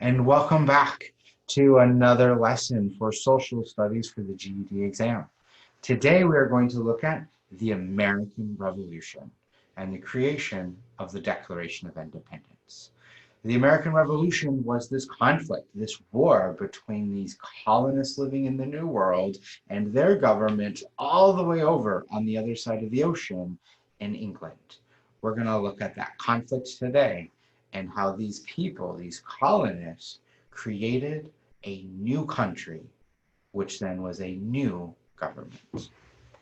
and welcome back to another lesson for social studies for the GED exam. Today we are going to look at the American Revolution and the creation of the Declaration of Independence. The American Revolution was this conflict, this war between these colonists living in the New World and their government all the way over on the other side of the ocean in England. We're going to look at that conflict today and how these people, these colonists, created a new country, which then was a new government.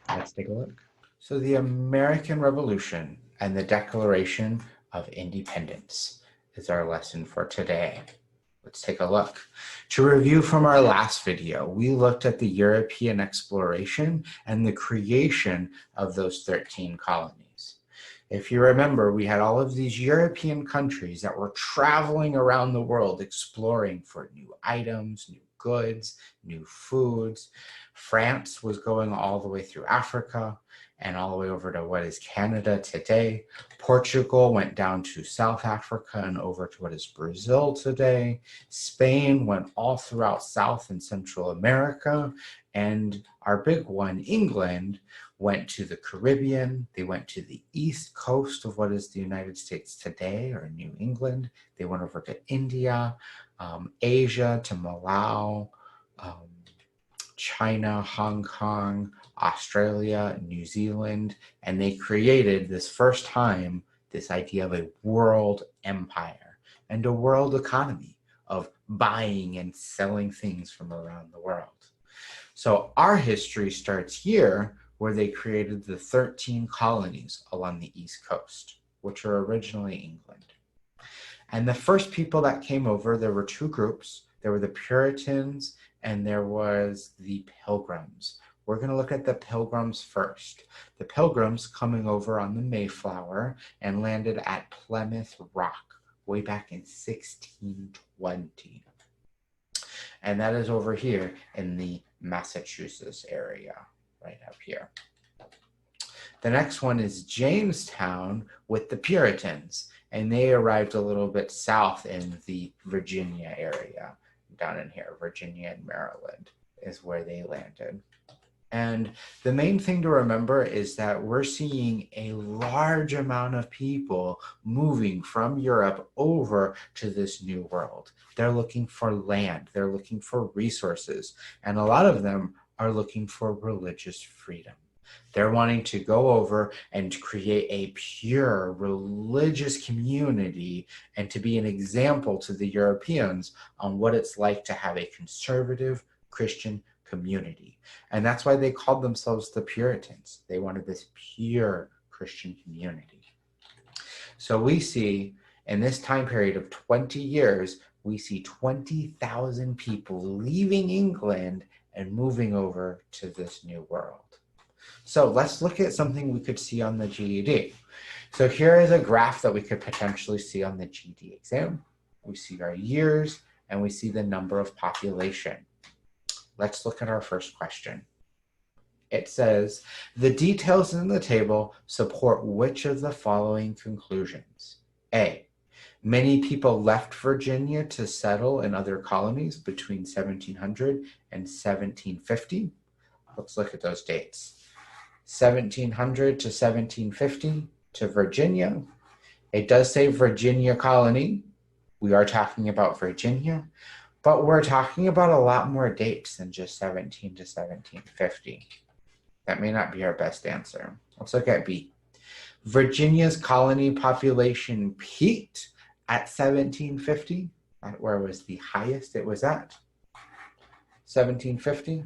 Let's take a look. So the American Revolution and the Declaration of Independence is our lesson for today. Let's take a look. To review from our last video, we looked at the European exploration and the creation of those 13 colonies. If you remember, we had all of these European countries that were traveling around the world exploring for new items, new goods, new foods. France was going all the way through Africa and all the way over to what is Canada today. Portugal went down to South Africa and over to what is Brazil today. Spain went all throughout South and Central America. And our big one, England, went to the Caribbean. They went to the east coast of what is the United States today, or New England. They went over to India, Asia, to Malau, China, Hong Kong, Australia, New Zealand, and they created this first time this idea of a world empire and a world economy of buying and selling things from around the world. So our history starts here, where they created the 13 colonies along the East Coast, which were originally England. And the first people that came over, there were two groups. There were the Puritans and there was the Pilgrims. We're going to look at the Pilgrims first. The Pilgrims coming over on the Mayflower and landed at Plymouth Rock way back in 1620. And that is over here in the Massachusetts area, right up here. The next one is Jamestown with the Puritans, and they arrived a little bit south in the Virginia area, down in here. Virginia and Maryland is where they landed. And the main thing to remember is that we're seeing a large amount of people moving from Europe over to this new world. They're looking for land, they're looking for resources, and a lot of them are looking for religious freedom. They're wanting to go over and create a pure religious community and to be an example to the Europeans on what it's like to have a conservative Christian community. And that's why they called themselves the Puritans. They wanted this pure Christian community. So we see in this time period of 20 years, we see 20,000 people leaving England and moving over to this new world. So let's look at something we could see on the GED. So here is a graph that we could potentially see on the GED exam. We see our years and we see the number of population. Let's look at our first question. It says, the details in the table support which of the following conclusions? A, many people left Virginia to settle in other colonies between 1700 and 1750. Let's look at those dates. 1700 to 1750 to Virginia. It does say Virginia colony. We are talking about Virginia, but we're talking about a lot more dates than just 17 to 1750. That may not be our best answer. Let's look at B. Virginia's colony population peaked at 1750. Where was the highest it was at? 1750.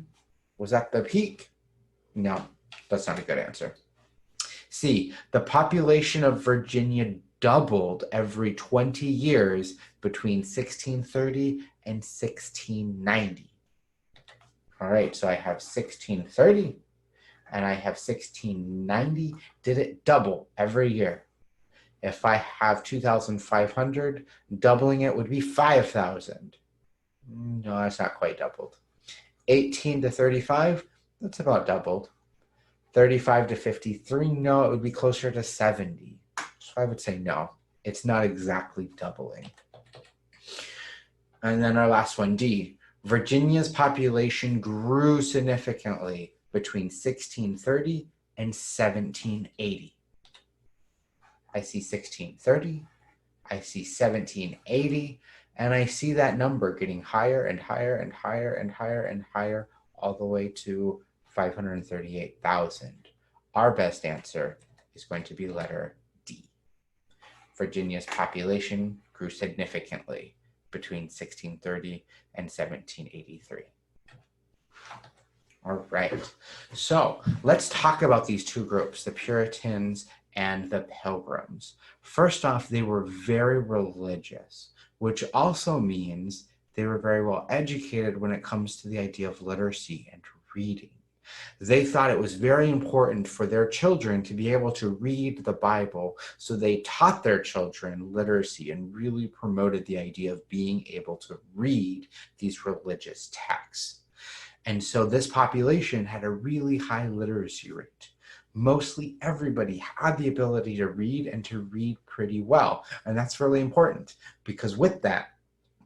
Was that the peak? No, that's not a good answer. C. The population of Virginia doubled every 20 years between 1630 and 1690. All right, so I have 1630 and I have 1690. Did it double every year? If I have 2,500, doubling it would be 5,000. No, that's not quite doubled. 18 to 35, that's about doubled. 35 to 53, no, it would be closer to 70. So I would say no, it's not exactly doubling. And then our last one, D. Virginia's population grew significantly between 1630 and 1780. I see 1630, I see 1780, and I see that number getting higher and higher and higher and higher and higher all the way to 538,000. Our best answer is going to be letter D. Virginia's population grew significantly between 1630 and 1783. All right, so let's talk about these two groups, the Puritans and the Pilgrims. First off, they were very religious, which also means they were very well educated when it comes to the idea of literacy and reading. They thought it was very important for their children to be able to read the Bible, so they taught their children literacy and really promoted the idea of being able to read these religious texts. And so this population had a really high literacy rate. Mostly everybody had the ability to read and to read pretty well. And that's really important because with that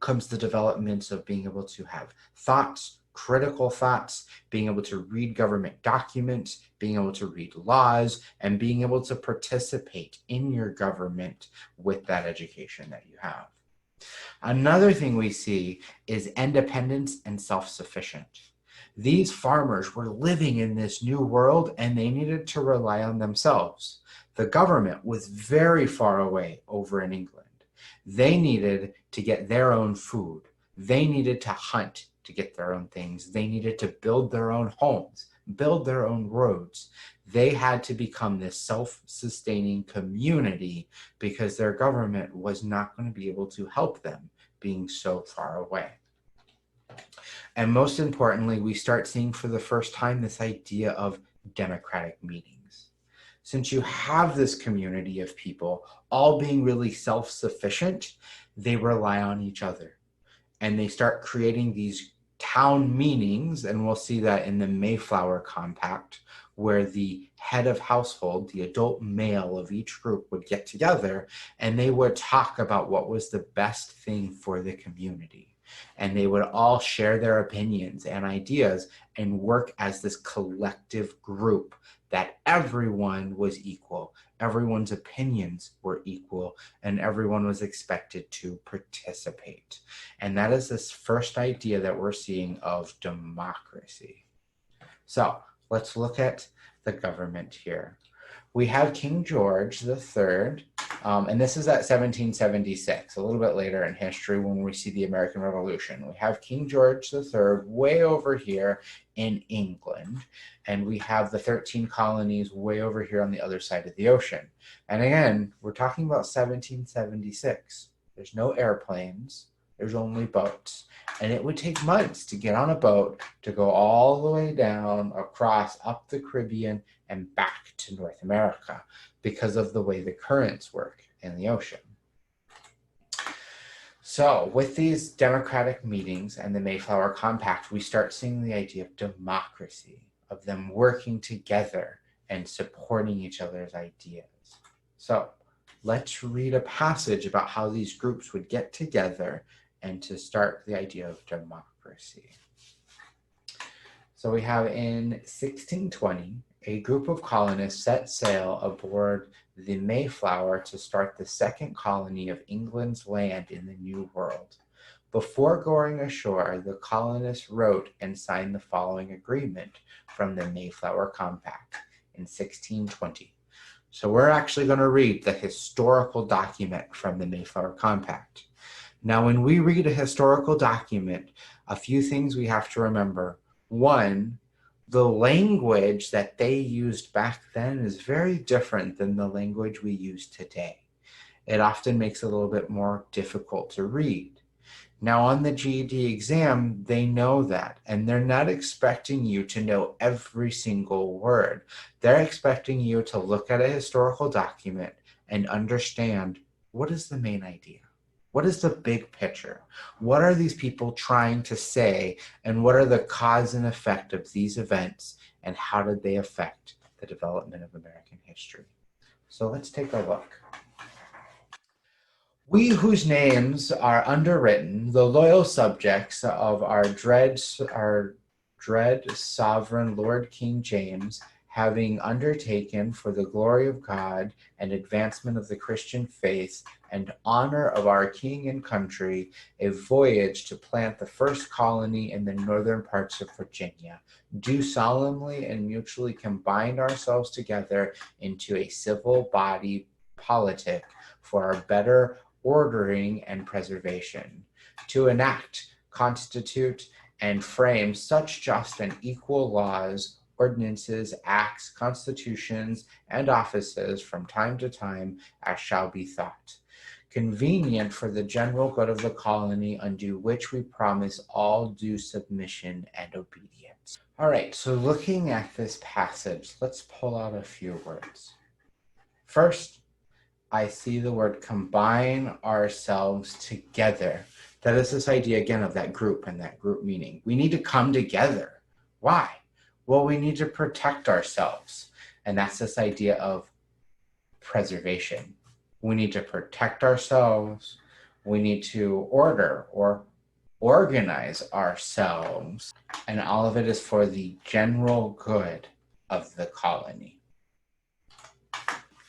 comes the developments of being able to have thoughts, critical thoughts, being able to read government documents, being able to read laws, and being able to participate in your government with that education that you have. Another thing we see is independence and self-sufficient. These farmers were living in this new world and they needed to rely on themselves. The government was very far away over in England. They needed to get their own food. They needed to hunt to get their own things. They needed to build their own homes, build their own roads. They had to become this self-sustaining community because their government was not going to be able to help them being so far away. And most importantly, we start seeing for the first time this idea of democratic meetings. Since you have this community of people all being really self-sufficient, they rely on each other. And they start creating these town meetings, and we'll see that in the Mayflower Compact, where the head of household, the adult male of each group, would get together and they would talk about what was the best thing for the community. And they would all share their opinions and ideas and work as this collective group that everyone was equal. Everyone's opinions were equal and everyone was expected to participate. And that is this first idea that we're seeing of democracy. So let's look at the government here. We have King George III, and this is at 1776, a little bit later in history when we see the American Revolution. We have King George III way over here in England, and we have the 13 colonies way over here on the other side of the ocean. And again, we're talking about 1776. There's no airplanes. There's only boats. And it would take months to get on a boat to go all the way down across up the Caribbean and back to North America because of the way the currents work in the ocean. So with these democratic meetings and the Mayflower Compact, we start seeing the idea of democracy, of them working together and supporting each other's ideas. So let's read a passage about how these groups would get together and to start the idea of democracy. So we have in 1620, a group of colonists set sail aboard the Mayflower to start the second colony of England's land in the New World. Before going ashore, the colonists wrote and signed the following agreement from the Mayflower Compact in 1620. So we're actually going to read the historical document from the Mayflower Compact. Now, when we read a historical document, a few things we have to remember. One, the language that they used back then is very different than the language we use today. It often makes it a little bit more difficult to read. Now, on the GED exam, they know that, and they're not expecting you to know every single word. They're expecting you to look at a historical document and understand what is the main idea. What is the big picture? What are these people trying to say, and what are the cause and effect of these events, and how did they affect the development of American history? So let's take a look. We whose names are underwritten, the loyal subjects of our dread sovereign Lord King James, having undertaken for the glory of God and advancement of the Christian faith and honor of our king and country, a voyage to plant the first colony in the northern parts of Virginia, do solemnly and mutually combine ourselves together into a civil body politic for our better ordering and preservation, to enact, constitute, and frame such just and equal laws, ordinances, acts, constitutions, and offices from time to time as shall be thought convenient for the general good of the colony, unto which we promise all due submission and obedience. All right, so looking at this passage, let's pull out a few words. First, I see the word combine ourselves together. That is this idea again of that group and that group meaning. We need to come together. Why? Well, we need to protect ourselves. And that's this idea of preservation. We need to protect ourselves. We need to order or organize ourselves. And all of it is for the general good of the colony.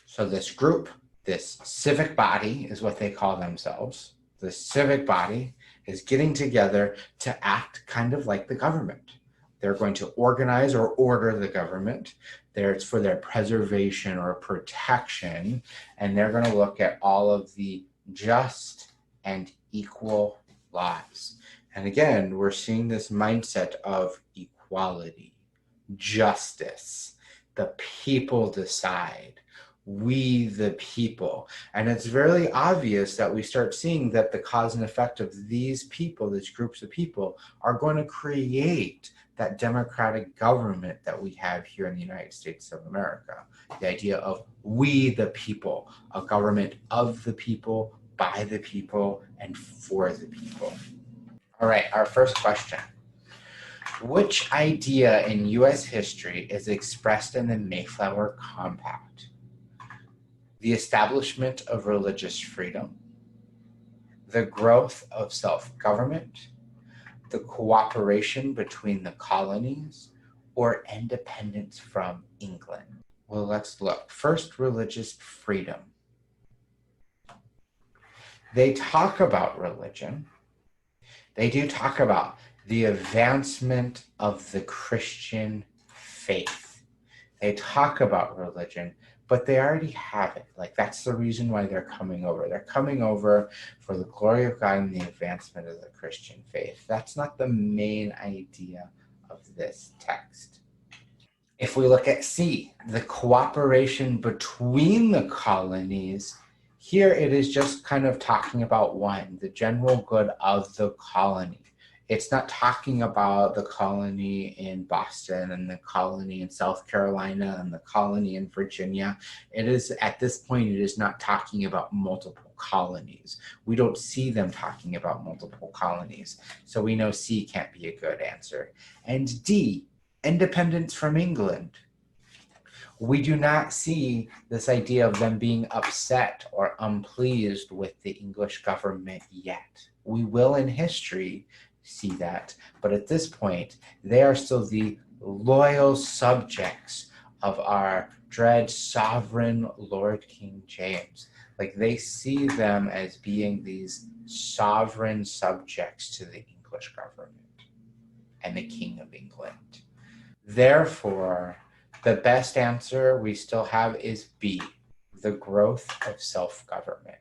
So this group, this civic body is what they call themselves. The civic body is getting together to act kind of like the government. They're going to organize or order the government. It's for their preservation or protection, and they're going to look at all of the just and equal laws. And again, we're seeing this mindset of equality, justice, the people decide. We the people. And it's very obvious that we start seeing that the cause and effect of these people, these groups of people, are going to create that democratic government that we have here in the United States of America. The idea of we the people, a government of the people, by the people, and for the people. All right, our first question. Which idea in U.S. history is expressed in the Mayflower Compact? The establishment of religious freedom, the growth of self-government, the cooperation between the colonies, or independence from England? Well, let's look. First, religious freedom. They talk about religion. They do talk about the advancement of the Christian faith. They talk about religion, but they already have it. Like, that's the reason why they're coming over. They're coming over for the glory of God and the advancement of the Christian faith. That's not the main idea of this text. If we look at C, the cooperation between the colonies, here it is just kind of talking about one, the general good of the colony. It's not talking about the colony in Boston and the colony in South Carolina and the colony in Virginia. It is, at this point, it is not talking about multiple colonies. We don't see them talking about multiple colonies. So we know C can't be a good answer. And D, independence from England. We do not see this idea of them being upset or unpleased with the English government yet. We will in history see that, but at this point, they are still the loyal subjects of our dread sovereign Lord King James. Like, they see them as being these sovereign subjects to the English government and the King of England. Therefore, the best answer we still have is B, the growth of self-government.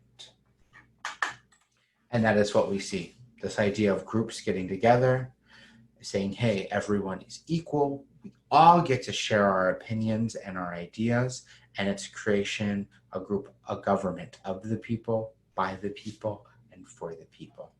And that is what we see. This idea of groups getting together, saying, hey, everyone is equal. We all get to share our opinions and our ideas, and it's creation, a group, a government of the people, by the people, and for the people.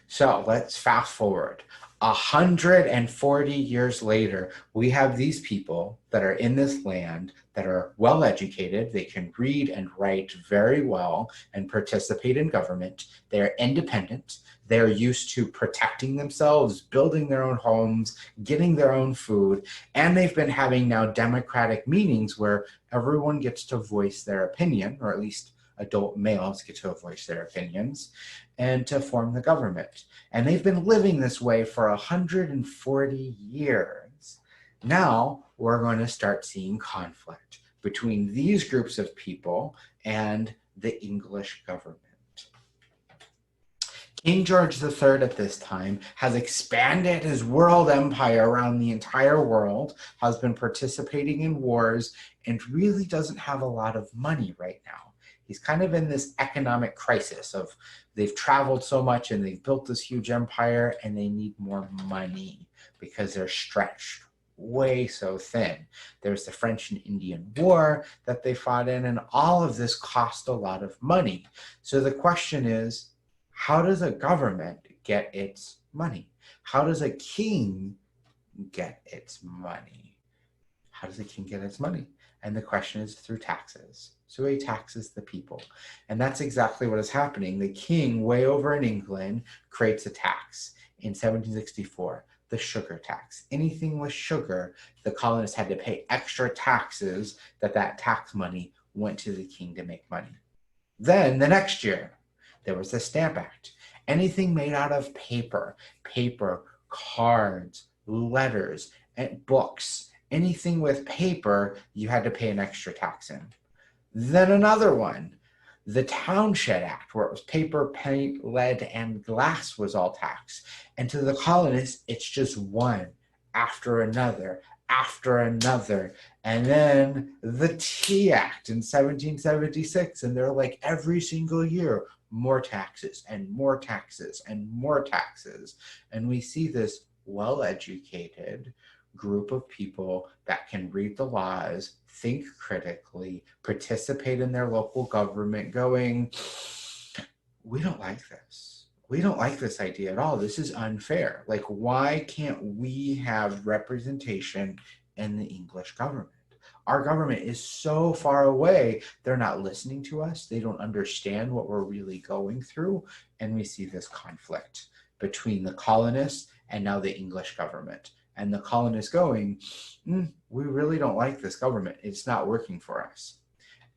So let's fast forward. 140 years later, we have these people that are in this land that are well educated. They can read and write very well and participate in government. They're independent. They're used to protecting themselves, building their own homes, getting their own food. And they've been having now democratic meetings where everyone gets to voice their opinion, or at least adult males get to voice their opinions and to form the government. And they've been living this way for 140 years. Now we're going to start seeing conflict between these groups of people and the English government. King George III at this time has expanded his world empire around the entire world, has been participating in wars, and really doesn't have a lot of money right now. He's kind of in this economic crisis of they've traveled so much and they've built this huge empire and they need more money because they're stretched way so thin. There's the French and Indian War that they fought in, and all of this cost a lot of money. So the question is, how does a government get its money? How does a king get its money? How does a king get its money? And the question is through taxes. So he taxes the people. And that's exactly what is happening. The king, way over in England, creates a tax in 1764, the sugar tax. Anything with sugar, the colonists had to pay extra taxes that tax money went to the king to make money. Then the next year, there was the Stamp Act. Anything made out of paper, cards, letters, and books, anything with paper, you had to pay an extra tax in. Then another one, the Townshend Act, where it was paper, paint, lead, and glass was all taxed. And to the colonists, it's just one after another, after another. And then the Tea Act in 1776, and they're like every single year, more taxes and more taxes and more taxes. And we see this well-educated group of people that can read the laws, think critically, participate in their local government going, we don't like this. We don't like this idea at all. This is unfair. Like, why can't we have representation in the English government? Our government is so far away. They're not listening to us. They don't understand what we're really going through. And we see this conflict between the colonists and now the English government. And the colonists going, we really don't like this government. It's not working for us.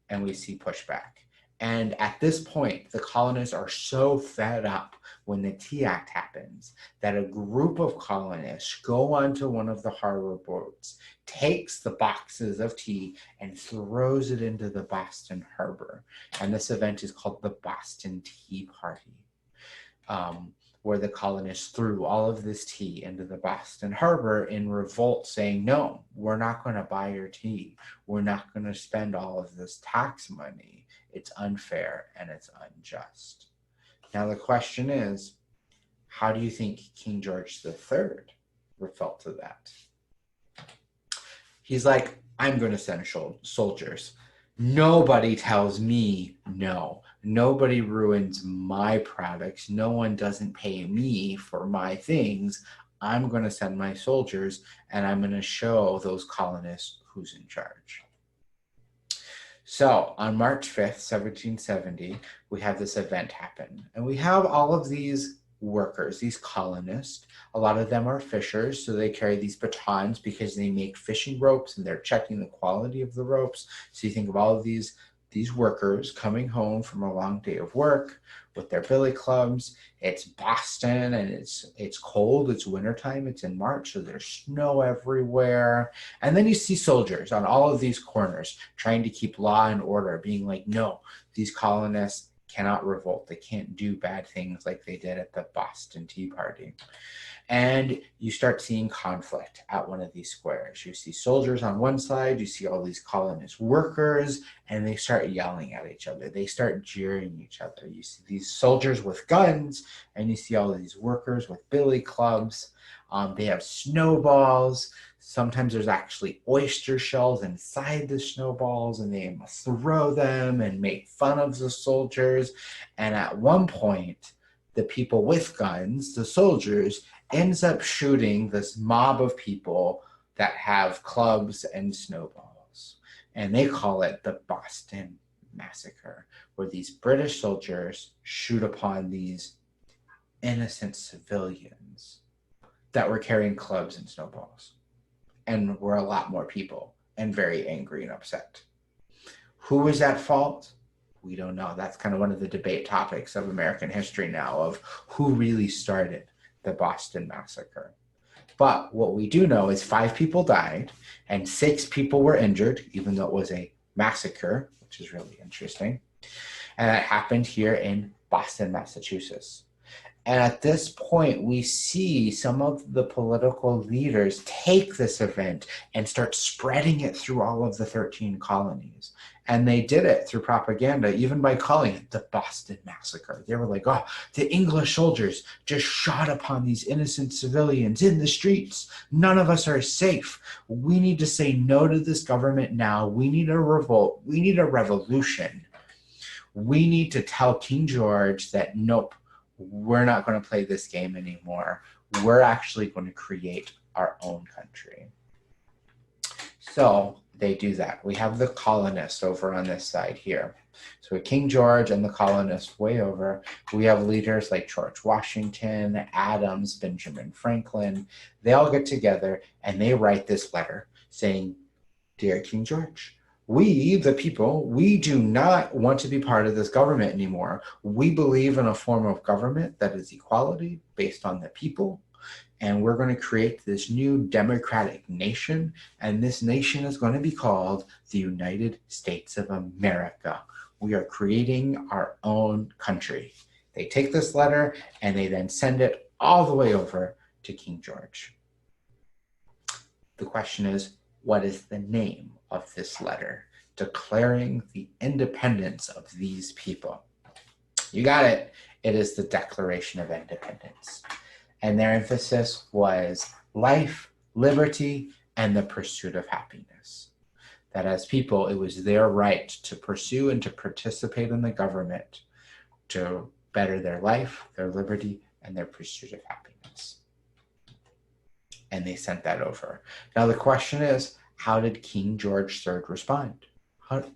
And we see pushback. And at this point, the colonists are so fed up when the Tea Act happens that a group of colonists go onto one of the harbor boats, takes the boxes of tea, and throws it into the Boston Harbor. And this event is called the Boston Tea Party, where the colonists threw all of this tea into the Boston Harbor in revolt, saying, no, we're not going to buy your tea. We're not going to spend all of this tax money. It's unfair and it's unjust. Now the question is, how do you think King George III felt to that? He's like, I'm going to send soldiers. Nobody tells me no. Nobody ruins my products. No one doesn't pay me for my things. I'm going to send my soldiers and I'm going to show those colonists who's in charge. So on March 5th, 1770, we have this event happen. And we have all of these workers, these colonists. A lot of them are fishers, so they carry these batons because they make fishing ropes and they're checking the quality of the ropes. So you think of all of these workers coming home from a long day of work with their billy clubs. It's Boston and it's cold, it's wintertime, it's in March, so there's snow everywhere. And then you see soldiers on all of these corners trying to keep law and order, being like, no, these colonists cannot revolt. They can't do bad things like they did at the Boston Tea Party. And you start seeing conflict at one of these squares. You see soldiers on one side, you see all these colonist workers, and they start yelling at each other. They start jeering each other. You see these soldiers with guns, and you see all of these workers with billy clubs. They have snowballs. Sometimes there's actually oyster shells inside the snowballs, and they must throw them and make fun of the soldiers. And at one point, the people with guns, the soldiers, ends up shooting this mob of people that have clubs and snowballs. And they call it the Boston Massacre, where these British soldiers shoot upon these innocent civilians that were carrying clubs and snowballs. And were a lot more people and very angry and upset. Who was at fault? We don't know. That's kind of one of the debate topics of American history now, of who really started the Boston Massacre. But what we do know is 5 people died and 6 people were injured, even though it was a massacre, which is really interesting. And that happened here in Boston, Massachusetts. And at this point, we see some of the political leaders take this event and start spreading it through all of the 13 colonies. And they did it through propaganda, even by calling it the Boston Massacre. They were like, oh, the English soldiers just shot upon these innocent civilians in the streets. None of us are safe. We need to say no to this government now. We need a revolt. We need a revolution. We need to tell King George that, nope, we're not going to play this game anymore. We're actually going to create our own country. So they do that. We have the colonists over on this side here. So King George and the colonists way over. We have leaders like George Washington, Adams, Benjamin Franklin. They all get together and they write this letter saying, "Dear King George, we, the people, we do not want to be part of this government anymore. We believe in a form of government that is equality based on the people. And we're going to create this new democratic nation. And this nation is going to be called the United States of America. We are creating our own country." They take this letter and they then send it all the way over to King George. The question is, what is the name of this letter declaring the independence of these people? You got it. It is the Declaration of Independence. And their emphasis was life, liberty, and the pursuit of happiness. That as people, it was their right to pursue and to participate in the government to better their life, their liberty, and their pursuit of happiness. And they sent that over. Now the question is, how did King George III respond?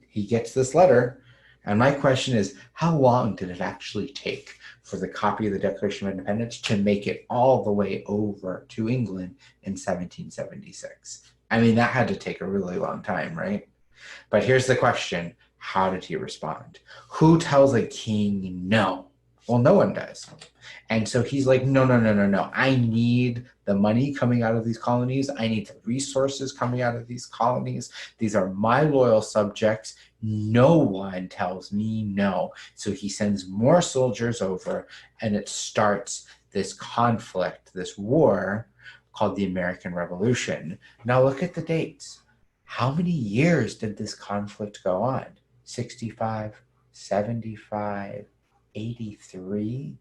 He gets this letter, and my question is, how long did it actually take for the copy of the Declaration of Independence to make it all the way over to England in 1776? I mean, that had to take a really long time, right? But here's the question, how did he respond? Who tells a king no? Well, no one does. And so he's like, no. I need the money coming out of these colonies. I need the resources coming out of these colonies. These are my loyal subjects. No one tells me no. So he sends more soldiers over, and it starts this conflict, this war called the American Revolution. Now look at the dates. How many years did this conflict go on? 65, 75, 83,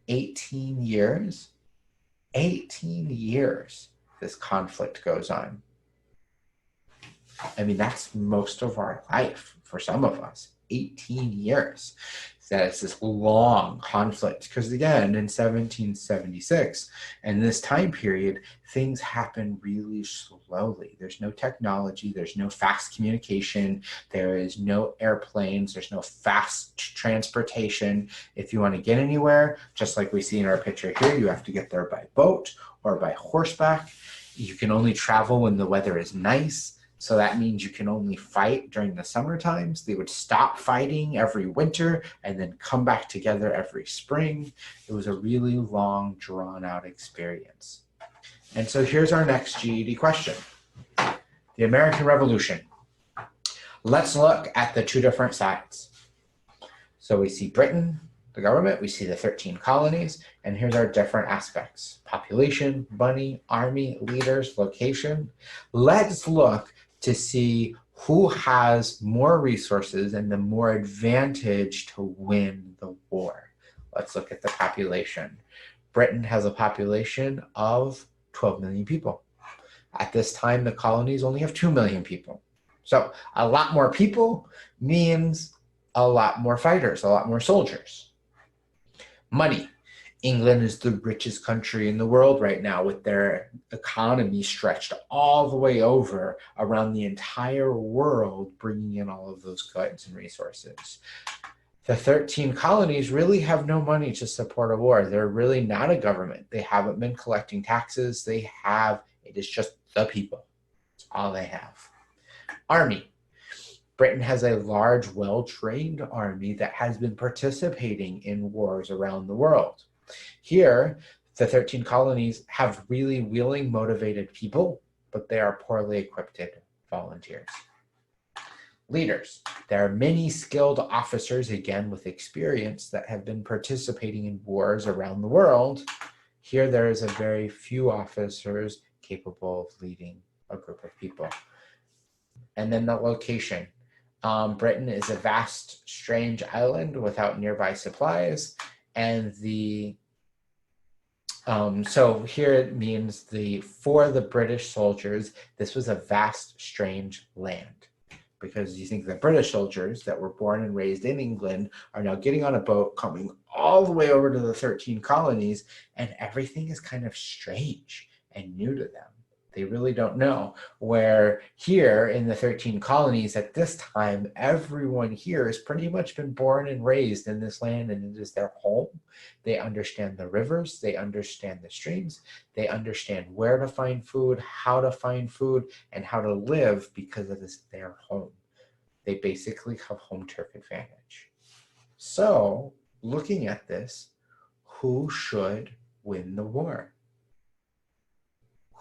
18 years? 18 years this conflict goes on. I mean, that's most of our life for some of us, 18 years. That it's this long conflict. Because again, in 1776, and this time period, things happen really slowly. There's no technology, there's no fast communication, there is no airplanes, there's no fast transportation. If you want to get anywhere, just like we see in our picture here, you have to get there by boat or by horseback. You can only travel when the weather is nice. So that means you can only fight during the summer times. They would stop fighting every winter and then come back together every spring. It was a really long, drawn-out experience. And so here's our next GED question. The American Revolution. Let's look at the two different sides. So we see Britain, the government, we see the 13 colonies, and here's our different aspects. Population, money, army, leaders, location. Let's look to see who has more resources and the more advantage to win the war. Let's look at the population. Britain has a population of 12 million people. At this time, the colonies only have 2 million people. So a lot more people means a lot more fighters, a lot more soldiers. Money. England is the richest country in the world right now, with their economy stretched all the way over around the entire world, bringing in all of those goods and resources. The 13 colonies really have no money to support a war. They're really not a government. They haven't been collecting taxes. It is just the people. That's all they have. Army. Britain has a large, well-trained army that has been participating in wars around the world. Here, the 13 colonies have really willing, motivated people, but they are poorly equipped volunteers. Leaders. There are many skilled officers, again with experience, that have been participating in wars around the world. Here, there is a very few officers capable of leading a group of people. And then the location. Britain is a vast, strange island without nearby supplies, and so here it means for the British soldiers, this was a vast, strange land. Because you think the British soldiers that were born and raised in England are now getting on a boat, coming all the way over to the 13 colonies, and everything is kind of strange and new to them. They really don't know. Where here in the 13 colonies at this time, everyone here has pretty much been born and raised in this land, and it is their home. They understand the rivers, they understand the streams, they understand where to find food, how to find food, and how to live because it is their home. They basically have home turf advantage. So, looking at this, who should win the war?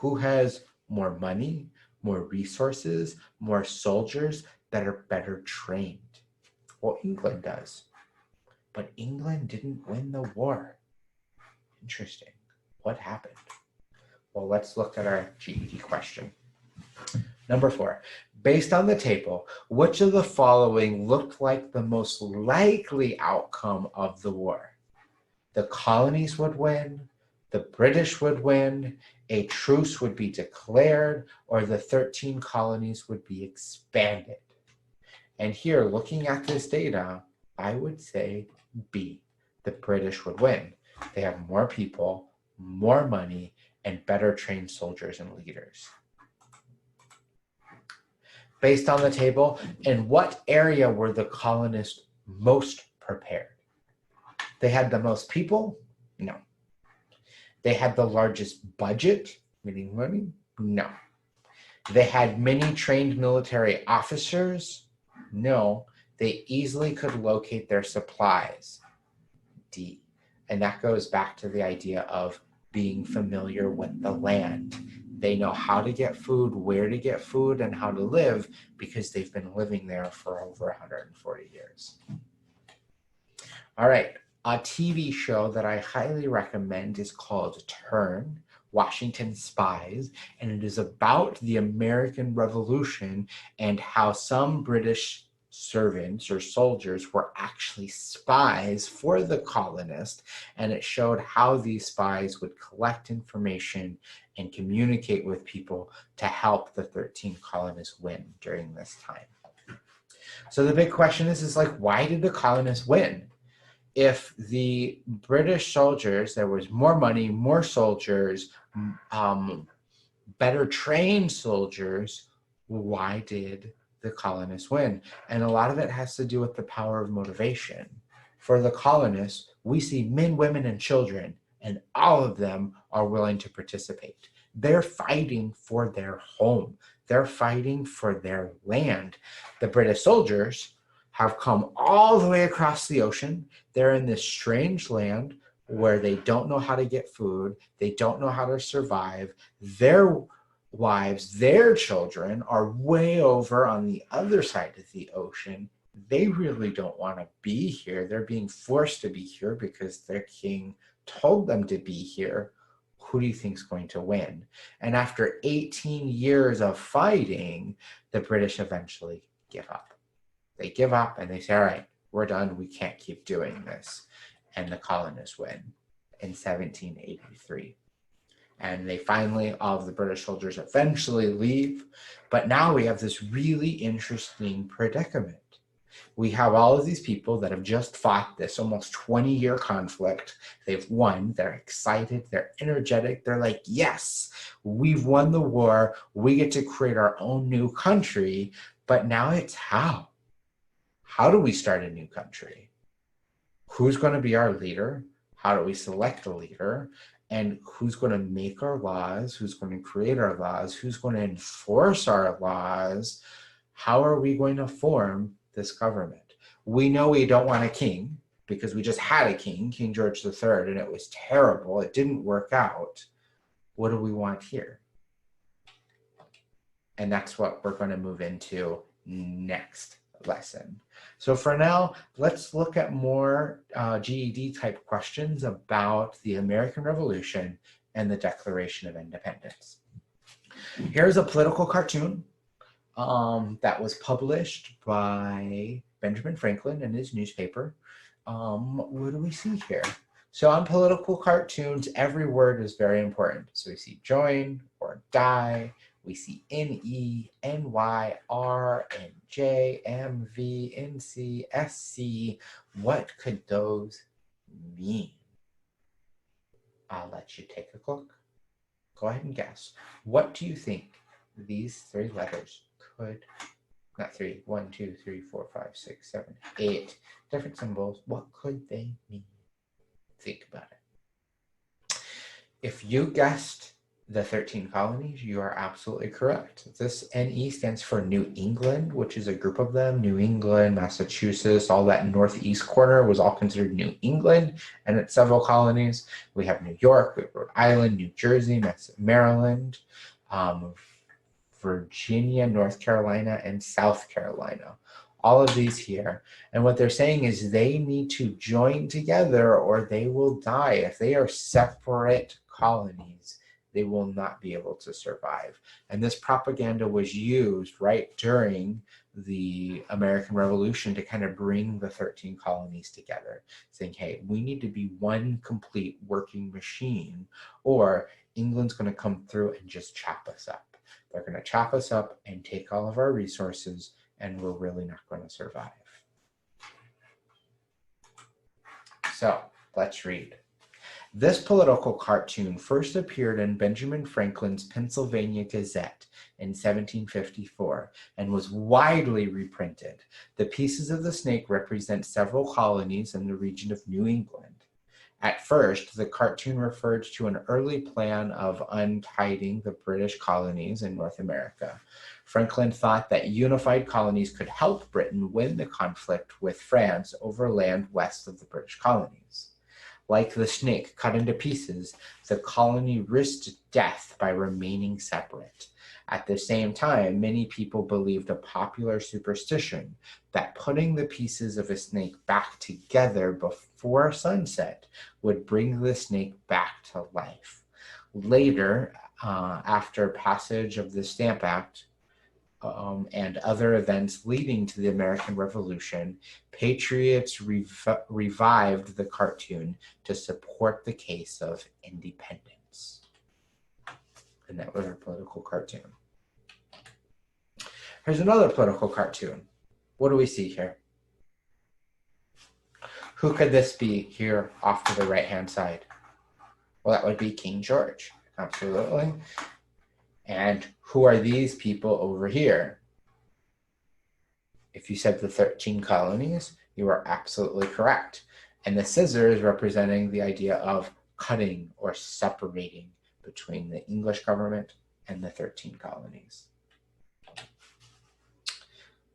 Who has more money, more resources, more soldiers that are better trained? Well, England does. But England didn't win the war. Interesting. What happened? Well, let's look at our GED question. Number 4, based on the table, which of the following looked like the most likely outcome of the war? The colonies would win, the British would win, a truce would be declared, or the 13 colonies would be expanded. And here, looking at this data, I would say B, the British would win. They have more people, more money, and better trained soldiers and leaders. Based on the table, in what area were the colonists most prepared? They had the most people? No. They had the largest budget, meaning money? No. They had many trained military officers? No. They easily could locate their supplies. D. And that goes back to the idea of being familiar with the land. They know how to get food, where to get food, and how to live because they've been living there for over 140 years. All right, a TV show that I highly recommend is called Turn, Washington Spies, and it is about the American Revolution and how some British servants or soldiers were actually spies for the colonists, and it showed how these spies would collect information and communicate with people to help the 13 colonists win during this time. So the big question is like, why did the colonists win? If the British soldiers, there was more money, more soldiers, better trained soldiers, why did the colonists win? And a lot of it has to do with the power of motivation. For the colonists, we see men, women, and children, and all of them are willing to participate. They're fighting for their home. They're fighting for their land. The British soldiers have come all the way across the ocean. They're in this strange land where they don't know how to get food. They don't know how to survive. Their wives, their children are way over on the other side of the ocean. They really don't want to be here. They're being forced to be here because their king told them to be here. Who do you think is going to win? And after 18 years of fighting, the British eventually give up. They give up and they say, all right, we're done. We can't keep doing this. And the colonists win in 1783. And they finally, all of the British soldiers eventually leave. But now we have this really interesting predicament. We have all of these people that have just fought this almost 20-year conflict. They've won. They're excited. They're energetic. They're like, yes, we've won the war. We get to create our own new country. But now it's how? How do we start a new country? Who's going to be our leader? How do we select a leader? And who's going to make our laws? Who's going to create our laws? Who's going to enforce our laws? How are we going to form this government? We know we don't want a king because we just had a king, King George III, and it was terrible. It didn't work out. What do we want here? And that's what we're going to move into next lesson. So for now, let's look at more GED type questions about the American Revolution and the Declaration of Independence. Here's a political cartoon that was published by Benjamin Franklin in his newspaper. What do we see here? So on political cartoons, every word is very important. So we see join or die. We see NE, NY, R, NJ, MV, NC, SC. What could those mean? I'll let you take a look. Go ahead and guess. What do you think these three letters could, not three, 1, 2, 3, 4, 5, 6, 7, 8 different symbols. What could they mean? Think about it. If you guessed the 13 colonies, you are absolutely correct. This NE stands for New England, which is a group of them. New England, Massachusetts, all that northeast corner was all considered New England, and it's several colonies. We have New York, we have Rhode Island, New Jersey, Maryland, Virginia, North Carolina, and South Carolina. All of these here. And what they're saying is they need to join together or they will die. If they are separate colonies, they will not be able to survive. And this propaganda was used right during the American Revolution to kind of bring the 13 colonies together, saying, hey, we need to be one complete working machine, or England's going to come through and just chop us up. They're going to chop us up and take all of our resources, and we're really not going to survive. So let's read. This political cartoon first appeared in Benjamin Franklin's Pennsylvania Gazette in 1754 and was widely reprinted. The pieces of the snake represent several colonies in the region of New England. At first, the cartoon referred to an early plan of untiding the British colonies in North America. Franklin thought that unified colonies could help Britain win the conflict with France over land west of the British colonies. Like the snake cut into pieces, the colony risked death by remaining separate. At the same time, many people believed a popular superstition that putting the pieces of a snake back together before sunset would bring the snake back to life. Later, after passage of the Stamp Act, and other events leading to the American Revolution, patriots revived the cartoon to support the case of independence. And that was our political cartoon. Here's another political cartoon. What do we see here? Who could this be here off to the right-hand side? Well, that would be King George. Absolutely. And who are these people over here? If you said the 13 colonies, you are absolutely correct. And the scissors representing the idea of cutting or separating between the English government and the 13 colonies.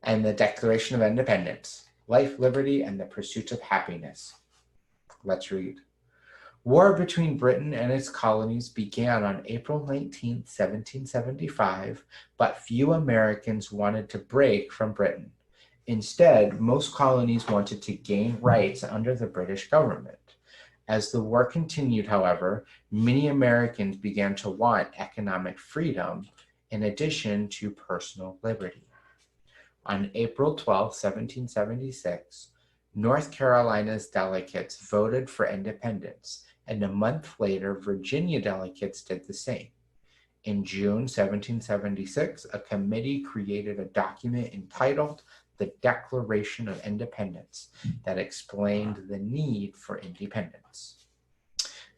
And the Declaration of Independence, life, liberty, and the pursuit of happiness. Let's read. War between Britain and its colonies began on April 19, 1775, but few Americans wanted to break from Britain. Instead, most colonies wanted to gain rights under the British government. As the war continued, however, many Americans began to want economic freedom in addition to personal liberty. On April 12, 1776, North Carolina's delegates voted for independence, and a month later, Virginia delegates did the same. In June 1776, a committee created a document entitled the Declaration of Independence that explained the need for independence.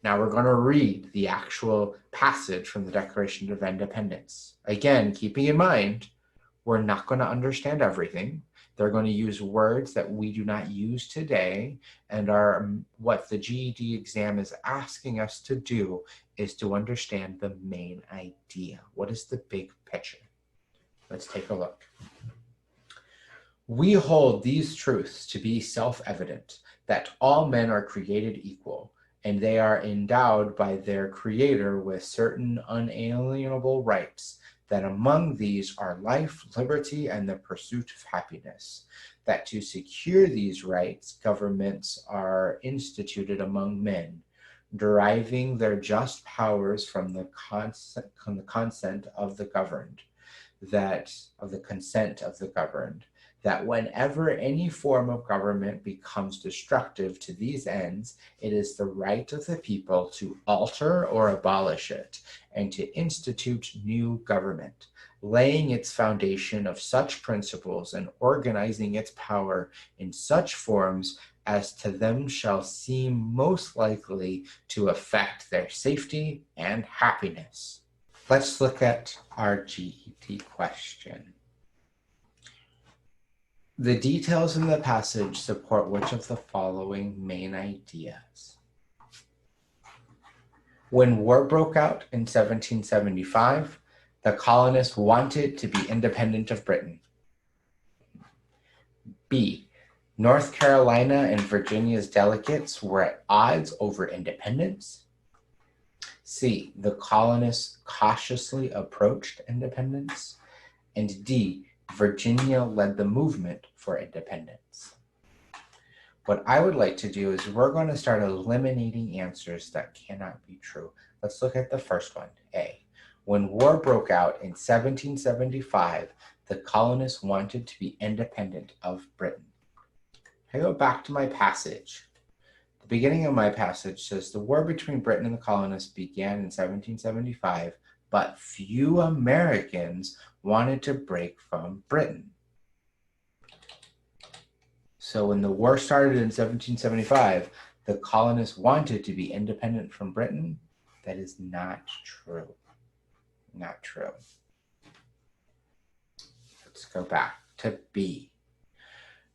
Now we're going to read the actual passage from the Declaration of Independence. Again, keeping in mind, we're not going to understand everything. They're going to use words that we do not use today, and what the GED exam is asking us to do is to understand the main idea. What is the big picture? Let's take a look. We hold these truths to be self-evident, that all men are created equal, and they are endowed by their Creator with certain unalienable rights, that among these are life, liberty, and the pursuit of happiness, that to secure these rights, governments are instituted among men, deriving their just powers from the consent of the governed, that whenever any form of government becomes destructive to these ends, it is the right of the people to alter or abolish it, and to institute new government, laying its foundation of such principles and organizing its power in such forms as to them shall seem most likely to affect their safety and happiness. Let's look at our GED question. The details in the passage support which of the following main ideas? When war broke out in 1775, the colonists wanted to be independent of Britain. B. North Carolina and Virginia's delegates were at odds over independence. C. The colonists cautiously approached independence. And D. Virginia led the movement for independence. What I would like to do is we're going to start eliminating answers that cannot be true. Let's look at the first one, A. When war broke out in 1775, the colonists wanted to be independent of Britain. I go back to my passage. The beginning of my passage says the war between Britain and the colonists began in 1775, but few Americans wanted to break from Britain. So when the war started in 1775, the colonists wanted to be independent from Britain. That is not true. Not true. Let's go back to B.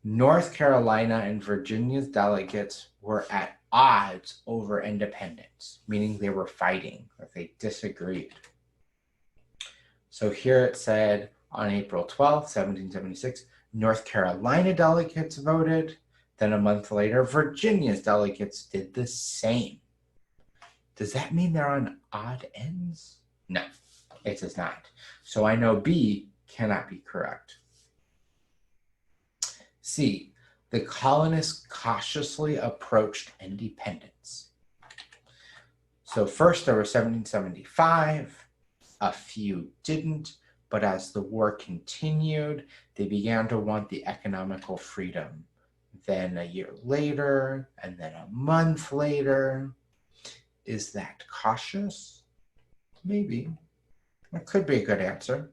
North Carolina and Virginia's delegates were at odds over independence, meaning they were fighting, or they disagreed. So here it said on April 12th, 1776, North Carolina delegates voted. Then a month later, Virginia's delegates did the same. Does that mean they're on odd ends? No, it does not. So I know B cannot be correct. C, the colonists cautiously approached independence. So first there was 1775, a few didn't, but as the war continued, they began to want the economical freedom. Then a year later, and then a month later. Is that cautious? Maybe. That could be a good answer.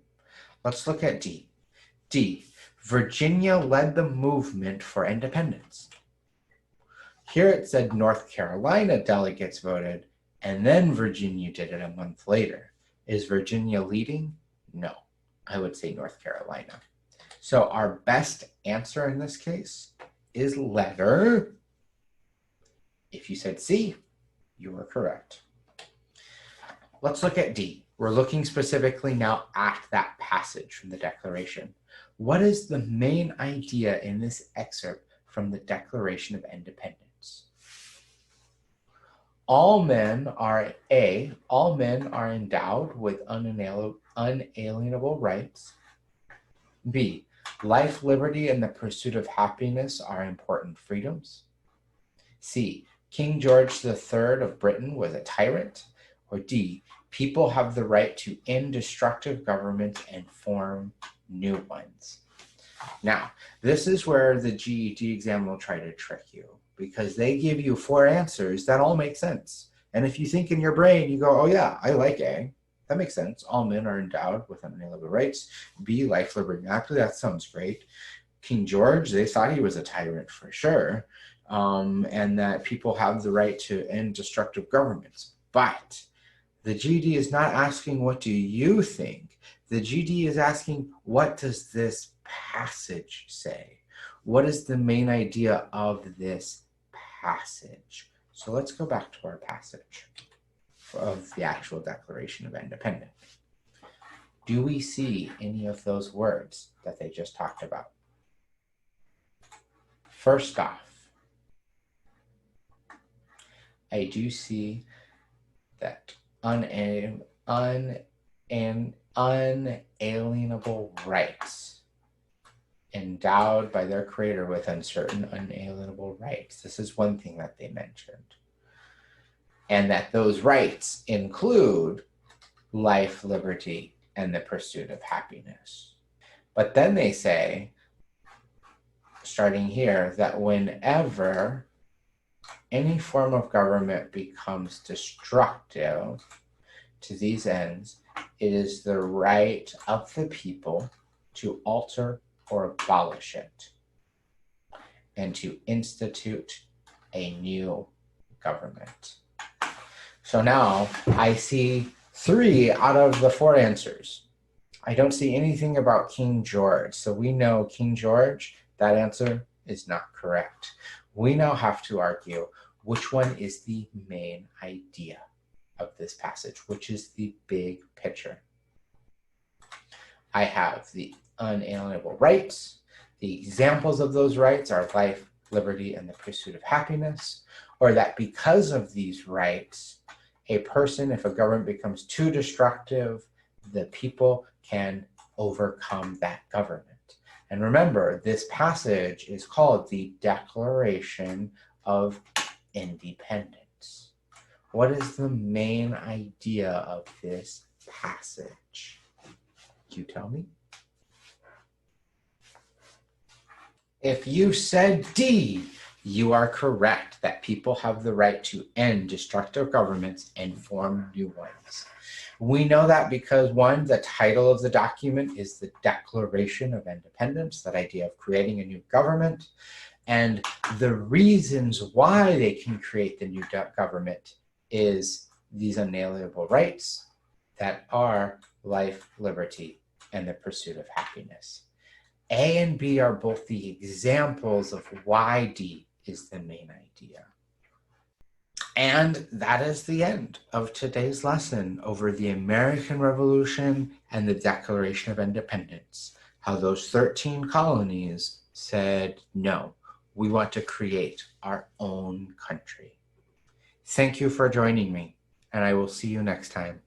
Let's look at D. D, Virginia led the movement for independence. Here it said North Carolina delegates voted, and then Virginia did it a month later. Is Virginia leading? No, I would say North Carolina. So our best answer in this case is letter. If you said C, you were correct. Let's look at D. We're looking specifically now at that passage from the Declaration. What is the main idea in this excerpt from the Declaration of Independence? All men are endowed with unalienable rights. B, life, liberty, and the pursuit of happiness are important freedoms. C, King George III of Britain was a tyrant. Or D, people have the right to end destructive governments and form new ones. Now, this is where the GED exam will try to trick you, because they give you 4 answers that all make sense. And if you think in your brain, you go, oh yeah, I like A. That makes sense. All men are endowed with unalienable rights. B, life, liberty, and happiness. That sounds great. King George, they thought he was a tyrant for sure. And that people have the right to end destructive governments. But the GED is not asking, what do you think? The GED is asking, what does this passage say? What is the main idea of this passage? So let's go back to our passage of the actual Declaration of Independence. Do we see any of those words that they just talked about? First off, I do see that unalienable rights endowed by their creator with uncertain unalienable rights. This is one thing that they mentioned. And that those rights include life, liberty, and the pursuit of happiness. But then they say, starting here, that whenever any form of government becomes destructive to these ends, it is the right of the people to alter or abolish it and to institute a new government. So now I see 3 out of the 4 answers. I don't see anything about King George. So we know King George, that answer is not correct. We now have to argue which one is the main idea of this passage, which is the big picture. I have the unalienable rights. The examples of those rights are life, liberty, and the pursuit of happiness, or that because of these rights, a person, if a government becomes too destructive, the people can overcome that government. And remember, this passage is called the Declaration of Independence. What is the main idea of this passage? You tell me. If you said D, you are correct that people have the right to end destructive governments and form new ones. We know that because 1, the title of the document is the Declaration of Independence, that idea of creating a new government, and the reasons why they can create the new government is these unalienable rights that are life, liberty, and the pursuit of happiness. A and B are both the examples of why D is the main idea. And that is the end of today's lesson over the American Revolution and the Declaration of Independence, how those 13 colonies said, no, we want to create our own country. Thank you for joining me, and I will see you next time.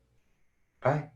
Bye.